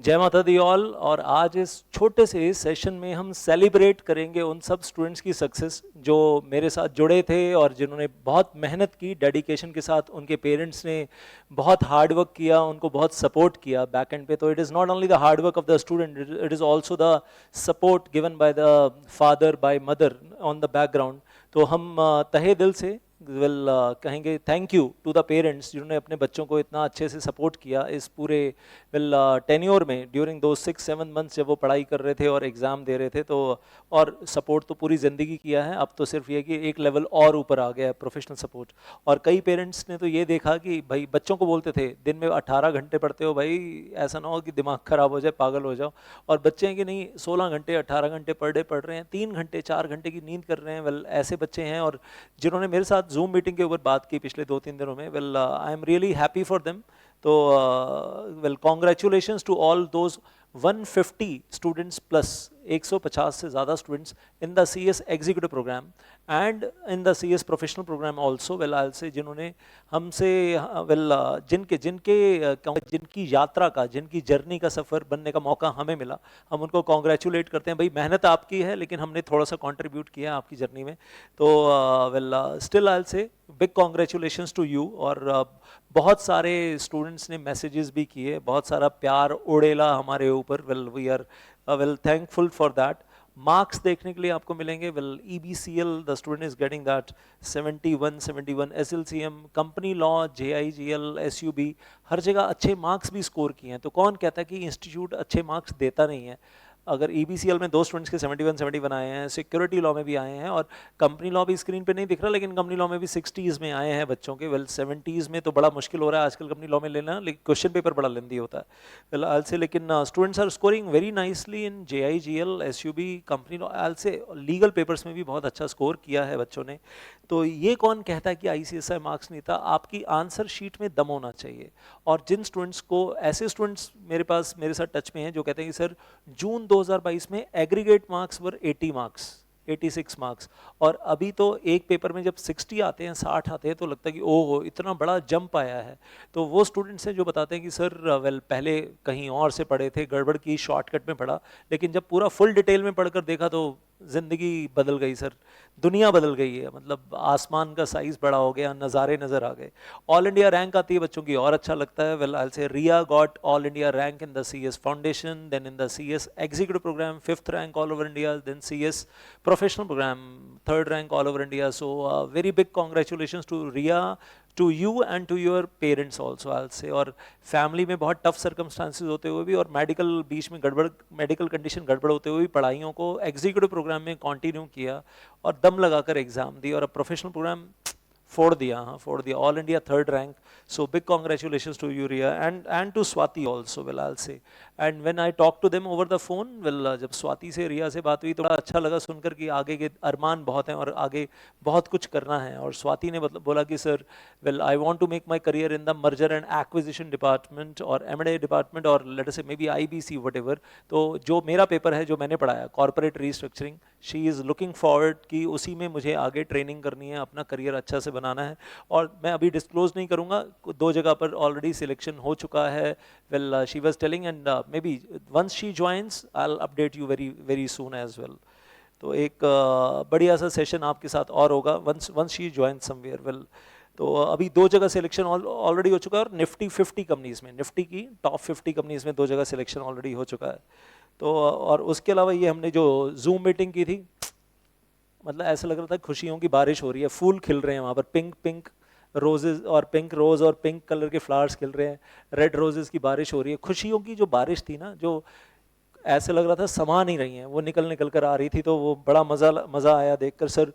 जय माता the all. और आज इस छोटे से सेशन में हम सेलिब्रेट करेंगे उन सब स्टूडेंट्स की सक्सेस जो मेरे साथ जुड़े थे और जिन्होंने बहुत मेहनत की, डेडिकेशन के साथ। उनके पेरेंट्स ने बहुत हार्ड वर्क किया, उनको बहुत सपोर्ट किया बैक एंड पे। तो it is not only the hard work of the student, it is also the support given by the father, by mother on the background. तो हम तहे दिल से कहेंगे thank you to the parents जिन्होंने अपने बच्चों को इतना अच्छे से सपोर्ट किया इस पूरे टेन्योर में, ड्यूरिंग दो 6-7 मंथ्स जब वो पढ़ाई कर रहे थे और एग्ज़ाम दे रहे थे। तो और सपोर्ट तो पूरी ज़िंदगी किया है, अब तो सिर्फ ये कि एक लेवल और ऊपर आ गया है, प्रोफेशनल सपोर्ट। और कई पेरेंट्स ने तो ये देखा कि भाई बच्चों को बोलते थे दिन में 18 घंटे पढ़ते हो भाई, ऐसा ना हो कि दिमाग ख़राब हो जाए, पागल हो जाओ। और बच्चे हैं कि नहीं, 16 घंटे 18 घंटे पर डे पढ़ रहे हैं, 3 घंटे 4 घंटे की नींद कर रहे हैं। वेल ऐसे बच्चे हैं और जिन्होंने मेरे साथ जूम मीटिंग के ऊपर बात की पिछले 2-3 दिनों में। Well I am really happy for them. तो well congratulations to all those 150 students plus, 150 से ज़्यादा students in the CS executive programme and in the CS professional programme also. Well I say जिन्होंने हमसे वेल जिनकी यात्रा का, जिनकी journey का सफ़र बनने का मौका हमें मिला, हम उनको कॉन्ग्रेचुलेट करते हैं। भाई मेहनत आपकी है लेकिन हमने थोड़ा सा कंट्रीब्यूट किया आपकी जर्नी में। तो वेल स्टिल आई से बिग कॉन्ग्रेचुलेशंस टू यू। और बहुत सारे स्टूडेंट्स ने मैसेजेस भी किए, बहुत सारा प्यार उड़ेला हमारे ऊपर। Well we are well thankful for that. Marks देखने के लिए आपको मिलेंगे। Well EBCL the student is getting that 71, SLCM, company law, JIGL, SUB, हर जगह अच्छे मार्क्स भी स्कोर किए हैं। तो कौन कहता है कि इंस्टीट्यूट अच्छे मार्क्स देता नहीं है? अगर EBCL में 2 स्टूडेंट्स के 71 आए हैं, सिक्योरिटी लॉ में भी आए हैं, और कंपनी लॉ भी स्क्रीन पे नहीं दिख रहा लेकिन कंपनी लॉ में भी 60s में आए हैं बच्चों के। वेल 70s में तो बड़ा मुश्किल हो रहा है आजकल कंपनी लॉ में लेना, लेकिन क्वेश्चन पेपर बड़ा लेंदी होता है। वेल आई से लेकिन students are scoring very nicely in JIGL, SUB, company law. I say legal papers में भी बहुत अच्छा स्कोर किया है बच्चों ने। तो ये कौन कहता है कि ICSI मार्क्स नहीं था? आपकी आंसर शीट में दम होना चाहिए। और जिन स्टूडेंट्स को, ऐसे स्टूडेंट्स मेरे पास मेरे साथ टच में हैं जो कहते हैं कि सर जून 2022 में एग्रीगेट मार्क्स वर 80 मार्क्स, 86 मार्क्स, और अभी तो एक पेपर में जब 60 आते हैं, 60 आते हैं, तो लगता है कि ओह इतना बड़ा जंप आया है। तो वो स्टूडेंट्स हैं जो बताते हैं कि सर वेल पहले कहीं और से पढ़े थे, गड़बड़ की, शॉर्टकट में पढ़ा, लेकिन जब पूरा फुल डिटेल में पढ़कर देखा तो ज़िंदगी बदल गई सर, दुनिया बदल गई है। मतलब आसमान का साइज़ बड़ा हो गया, नज़ारे नज़र आ गए। ऑल इंडिया रैंक आती है बच्चों की और अच्छा लगता है। Well I say Riya got all India rank in the CS foundation, then in the CS executive programme 5th rank all over India, then CS professional programme 3rd rank all over India. So very big congratulations to Riya, to you and to your parents also I say. और family में बहुत tough circumstances होते हुए भी, और medical बीच में गड़बड़, medical condition गड़बड़ होते हुए भी पढ़ाइयों को एग्जीक्यूटिव प्रोग्राम में कंटिन्यू किया और दम लगाकर एग्जाम दी, और अब प्रोफेशनल प्रोग्राम फोड़ दिया। हाँ, फोड़ दिया, all India 3rd rank. So big congratulations to you Riya and to Swati also. Well I say and when I talk to them over the phone, well जब स्वाति से, रिया से बात हुई तो बड़ा अच्छा लगा सुनकर कि आगे के अरमान बहुत हैं और आगे बहुत कुछ करना है। और स्वाति ने मतलब बोला कि sir well I want to make my career in the merger and acquisition department और M&A डिपार्टमेंट और लेट अस से मे बी IBC व्हाटएवर। तो जो मेरा पेपर है, जो मैंने पढ़ाया, corporate restructuring, she is looking forward कि उसी में मुझे आगे ट्रेनिंग करनी है, अपना करियर अच्छा से बनाना है। और मैं अभी डिस्क्लोज नहीं करूंगा, 2 जगह पर ऑलरेडी सिलेक्शन हो चुका है। Well she was telling and may be once she joins I will update you very very soon as well. तो एक बढ़िया सा सेशन आपके साथ और होगा once she join somewhere. Well तो अभी 2 जगह सिलेक्शन ऑलरेडी हो चुका है, और निफ्टी 50 कंपनीज में, निफ्टी की टॉप 50 कंपनीज में 2 जगह सिलेक्शन ऑलरेडी हो चुका है। तो और उसके अलावा ये हमने जो जूम मीटिंग की थी, मतलब ऐसा लग रहा था खुशियों की बारिश हो रही है, फूल खिल रहे हैं वहाँ पर, पिंक पिंक रोजेज और पिंक रोज और पिंक कलर के फ्लावर्स खिल रहे हैं, रेड रोजेस की बारिश हो रही है। खुशियों की जो बारिश थी ना, जो ऐसे लग रहा था समा नहीं रही हैं, वो निकल निकल कर आ रही थी। तो वो बड़ा मज़ा आया देखकर। सर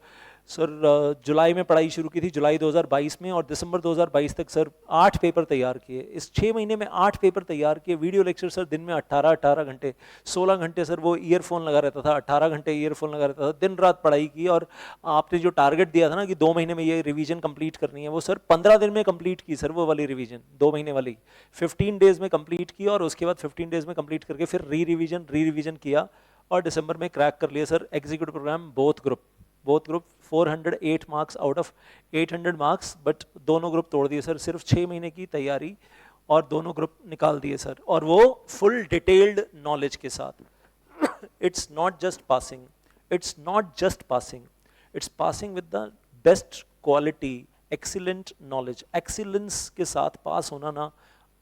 जुलाई में पढ़ाई शुरू की थी, जुलाई 2022 में, और दिसंबर 2022 तक सर 8 पेपर तैयार किए। इस 6 महीने में 8 पेपर तैयार किए। वीडियो लेक्चर सर दिन में 18 घंटे, 16 घंटे सर वो ईयरफोन लगा रहता था, 18 घंटे ईयरफोन लगा रहता था, दिन रात पढ़ाई की। और आपने जो टारगेट दिया था ना कि 2 महीने में ये रिवीजन कंप्लीट करनी है, वो सर 15 दिन में कंप्लीट की सर, वो वाली रिवीजन 2 महीने वाली 15 डेज में कंप्लीट की। और उसके बाद 15 डेज में कंप्लीट करके फिर री रिवीजन किया, और दिसंबर में क्रैक कर लिया sir executive program both group 408 marks out of 800 marks, but दोनों ग्रुप तोड़ दिए सर। सिर्फ 6 महीने की तैयारी और दोनों ग्रुप निकाल दिए सर, और वो फुल डिटेल्ड नॉलेज के साथ। It's not just passing, it's not just passing, it's passing with the best quality, excellent knowledge. Excellence के साथ पास होना ना,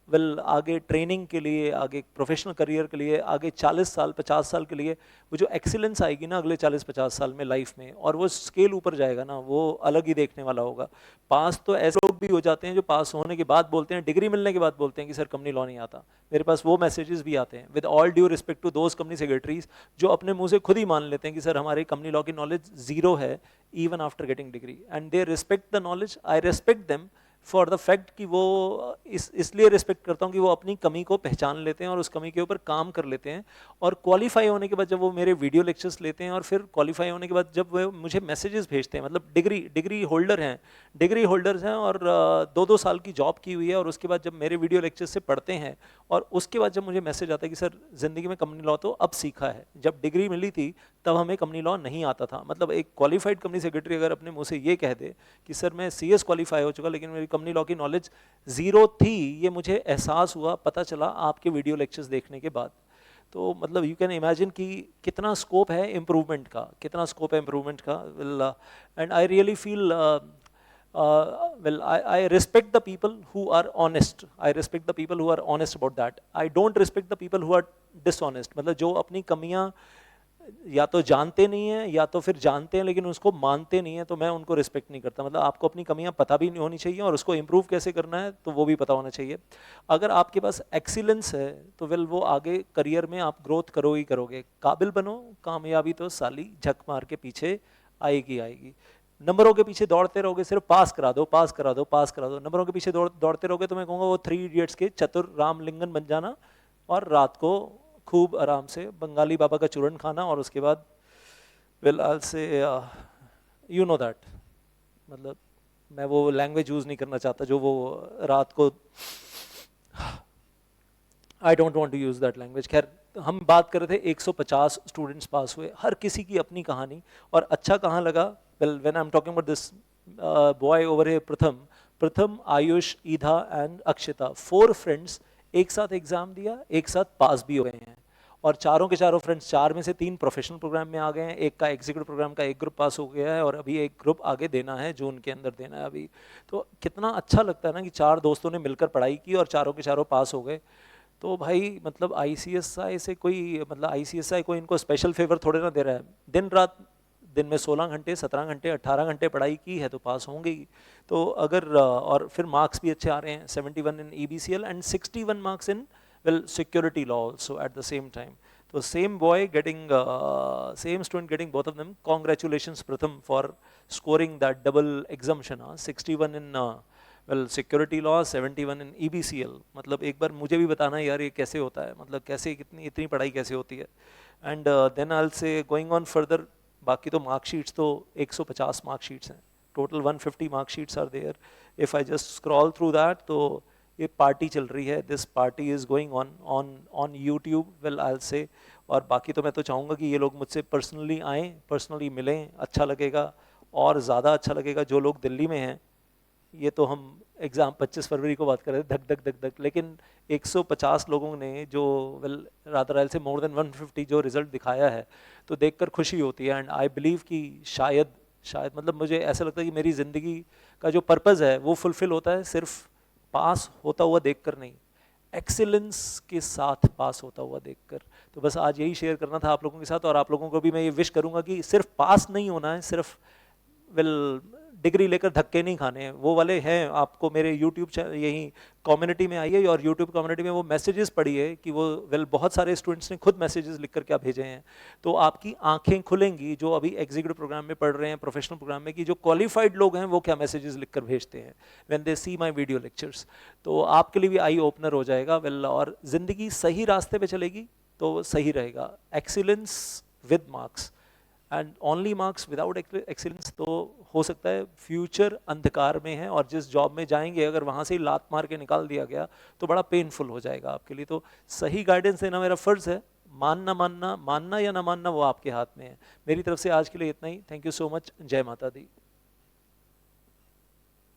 वेल आगे ट्रेनिंग के लिए, आगे प्रोफेशनल करियर के लिए, आगे 40 साल 50 साल के लिए वो जो एक्सीलेंस आएगी ना अगले 40-50 साल में लाइफ में, और वो स्केल ऊपर जाएगा ना, वो अलग ही देखने वाला होगा। पास तो ऐसे लोग भी हो जाते हैं जो पास होने के बाद बोलते हैं, डिग्री मिलने के बाद बोलते हैं कि सर कंपनी लॉ नहीं आता। मेरे पास वो मैसेजेस भी आते हैं, with all due respect to those company secretaries जो अपने मुंह से खुद ही मान लेते हैं कि सर हमारी कंपनी लॉ की नॉलेज जीरो है even after getting degree, and they respect the knowledge. I respect them for the fact कि वो इसलिए रिस्पेक्ट करता हूँ कि वो अपनी कमी को पहचान लेते हैं और उस कमी के ऊपर काम कर लेते हैं। और क्वालिफाई होने के बाद जब वो मेरे वीडियो लेक्चर्स लेते हैं, और फिर क्वालिफाई होने के बाद जब वो मुझे मैसेजेस भेजते हैं, मतलब डिग्री होल्डर हैं, डिग्री होल्डर्स हैं और 2-2 साल की जॉब की हुई है, और उसके बाद जब मेरे वीडियो लेक्चर्स से पढ़ते हैं, और उसके बाद जब मुझे मैसेज आता है कि सर ज़िंदगी में कंपनी लॉ तो अब सीखा है, जब डिग्री मिली थी तब हमें कंपनी लॉ नहीं आता था। मतलब एक क्वालिफाइड कंपनी सेक्रेटरी अगर अपने मुंह से ये कह दे कि सर मैं CS क्वालिफाई हो चुका लेकिन मेरी कंपनी लॉ की नॉलेज जीरो थी, ये मुझे एहसास हुआ, पता चला आपके वीडियो लेक्चर्स देखने के बाद। तो मतलब यू कैन इमेजिन कि कितना स्कोप है इम्प्रूवमेंट का, कितना स्कोप है इम्प्रूवमेंट का। And I really feel well, I respect the people who are honest. I respect the people who are honest about that. I don't respect the people who are dishonest. मतलब जो अपनी कमियां या तो जानते नहीं हैं या तो फिर जानते हैं लेकिन उसको मानते नहीं हैं, तो मैं उनको रिस्पेक्ट नहीं करता। मतलब आपको अपनी कमियां पता भी नहीं होनी चाहिए और उसको इम्प्रूव कैसे करना है तो वो भी पता होना चाहिए। अगर आपके पास एक्सीलेंस है तो वेल वो आगे करियर में आप ग्रोथ करो ही करोगे। काबिल बनो, कामयाबी तो साली झक मार के पीछे आएगी आएगी। नंबरों के पीछे दौड़ते रहोगे, सिर्फ पास करा दो पास करा दो पास करा दो, नंबरों के पीछे दौड़ते रहोगे तो मैं कहूँगा वो 3 इडियट्स के चतुर रामलिंगन बन जाना, और रात को खूब आराम से बंगाली बाबा का चूरन खाना, और उसके बाद वेल आई से यू नो दैट, मतलब मैं वो लैंग्वेज यूज नहीं करना चाहता जो वो रात को, I don't want to use that language. खैर हम बात कर रहे थे 150 स्टूडेंट्स पास हुए, हर किसी की अपनी कहानी, और अच्छा कहाँ लगा, well when I am talking about this boy over here, प्रथम, आयुष, ईधा एंड अक्षिता, 4 फ्रेंड्स एक साथ एग्जाम दिया, एक साथ पास भी हो गए हैं, और चारों के चारों फ्रेंड्स, 4 में से 3 प्रोफेशनल प्रोग्राम में आ गए हैं, एक का एग्जीक्यूटिव प्रोग्राम का एक ग्रुप पास हो गया है, और अभी एक ग्रुप आगे देना है, जून के अंदर देना है अभी। तो कितना अच्छा लगता है ना कि 4 दोस्तों ने मिलकर पढ़ाई की और चारों के चारों पास हो गए। तो भाई मतलब ICSI से कोई, मतलब ICSI कोई इनको स्पेशल फेवर थोड़े ना दे रहा है। दिन रात, दिन में 16 घंटे 17 घंटे 18 घंटे पढ़ाई की है तो पास होंगे ही। तो अगर और फिर मार्क्स भी अच्छे आ रहे हैं, 71 in EBCL and 61 marks in well security law also at the same time. तो same boy getting, same student getting both of them, congratulations Pratham for scoring that double exemption, 61 in well security law, 71 in EBCL। मतलब एक बार मुझे भी बताना यार ये कैसे होता है, मतलब कैसे इतनी पढ़ाई कैसे होती है। And then I will say going on further, बाकी तो मार्कशीट्स तो 150 मार्कशीट्स हैं, total 150 marksheets are there. If I just scroll through that तो ये पार्टी चल रही है, this party is going on YouTube, well I will say. और बाकी तो मैं तो चाहूँगा कि ये लोग मुझसे पर्सनली आएँ, पर्सनली मिलें, अच्छा लगेगा। और ज़्यादा अच्छा लगेगा जो लोग दिल्ली में हैं, ये तो हम एग्ज़ाम 25 फरवरी को बात कर रहे थे, धक धक धक धक, लेकिन 150 लोगों ने जो वेल रादर से मोर देन 150 जो रिजल्ट दिखाया है, तो देखकर खुशी होती है। एंड आई बिलीव कि शायद मतलब मुझे ऐसा लगता है कि मेरी ज़िंदगी का जो पर्पज़ है वो फुलफिल होता है सिर्फ पास होता हुआ देखकर नहीं, एक्सीलेंस के साथ पास होता हुआ देखकर। तो बस आज यही शेयर करना था आप लोगों के साथ, और आप लोगों को भी मैं ये विश करूँगा कि सिर्फ पास नहीं होना है, सिर्फ वेल डिग्री लेकर धक्के नहीं खाने हैं, वो वाले हैं। आपको मेरे यूट्यूब चैनल यही कम्युनिटी में आइए और यूट्यूब कम्युनिटी में वो मैसेजेस पढ़िए कि वो वेल बहुत सारे स्टूडेंट्स ने खुद मैसेजेस लिख कर क्या भेजे हैं, तो आपकी आंखें खुलेंगी जो अभी एग्जीक्यूटिव प्रोग्राम में पढ़ रहे हैं, प्रोफेशनल प्रोग्राम में, कि जो क्वालिफाइड लोग हैं वो क्या मैसेजेस लिख कर भेजते हैं when they see my video lectures. तो आपके लिए भी आई ओपनर हो जाएगा वेल, और ज़िंदगी सही रास्ते पर चलेगी तो सही रहेगा। Excellence with marks and only marks without excellence, तो हो सकता है फ्यूचर अंधकार में है, और जिस जॉब में जाएंगे अगर वहाँ से ही लात मार के निकाल दिया गया तो बड़ा पेनफुल हो जाएगा आपके लिए। तो सही गाइडेंस देना मेरा फ़र्ज़ है, मानना या ना मानना वो आपके हाथ में है। मेरी तरफ से आज के लिए इतना ही। Thank you so much. जय माता दी।